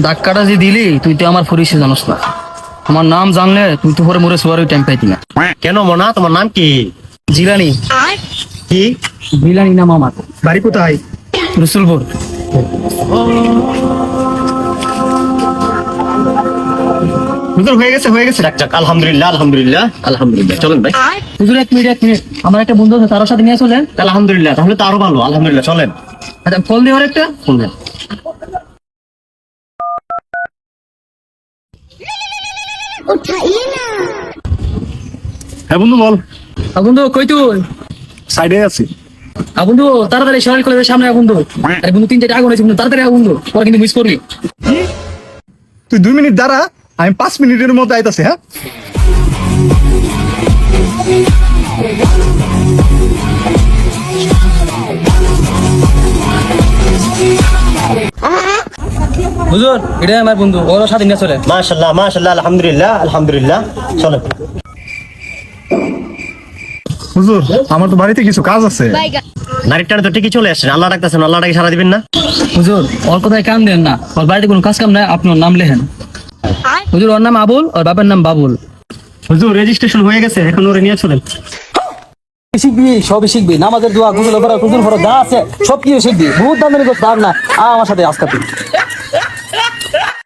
ধাক্কাটা যে দিলি তুই তো আমার পরিচয় জানোস না। আমার নাম জানলে তুই তো পরে মরে শোয়ার টাইম পাইতি না। কেন মনা, তোমার নাম কি? জিলানি। কি? জিলানি নাম আমার। বাড়ি কোথায়? রসুলপুর। হুজুর হয়ে গেছে, হয়ে গেছে। যাক যাক, আলহামদুলিল্লাহ আলহামদুলিল্লাহ আলহামদুলিল্লাহ। চলেন ভাই। হুজুর এক মিনিট আমার একটা বন্ধু আছে, তার সাথে নিয়ে চলেন। আলহামদুলিল্লাহ, তাহলে তো আরো ভালো। আলহামদুলিল্লাহ, চলেন। আচ্ছা ফোন দিয়ে একটা ফোন দেন। হ্যাঁ বন্ধু বল। বন্ধু কই তুই? সাইডে আছি। বন্ধু তাড়াতাড়ি সরাই কলেজের সামনে বন্ধু। আরে বন্ধু 3-4টা আগুন আছে বন্ধু, তাড়াতাড়ি বন্ধু, পরে কিন্তু মিস করবি। তুই 2 মিনিট দাঁড়া, আমি 5 মিনিটের মধ্যে আইতাছি। হ্যাঁ হুজুর এটা আমার বন্ধু, ওর সাথে নিয়ে চলেন। মাশাআল্লাহ মাশাআল্লাহ, আলহামদুলিল্লাহ আলহামদুলিল্লাহ। চলেন। হুজুর, আমার তো বাড়িতে কিছু কাজ আছে। নারীর টানে তো ঠিকই চলে আসছেন। আল্লাহ ডাকতেছেন, আল্লাহ ডাকে সারা দিবেন না? হুজুর ওর কথায় কান দেন না, ওর বাড়িতে কোনো কাজ কাম নাই, আপনি ওর নাম লেখেন। হুজুর ওর নাম আবুল, ওর বাবার নাম বাবুল। হুজুর রেজিস্ট্রেশন হয়ে গেছে, এখন ওরে নিয়ে চলেন। শিখবি, সবই শিখবি, নামাজের দোয়া, গুজল করা, কুজুল করা যা আছে সব কিছু শিখবি। বহুত দাম না আমার সাথে আজকে তুই।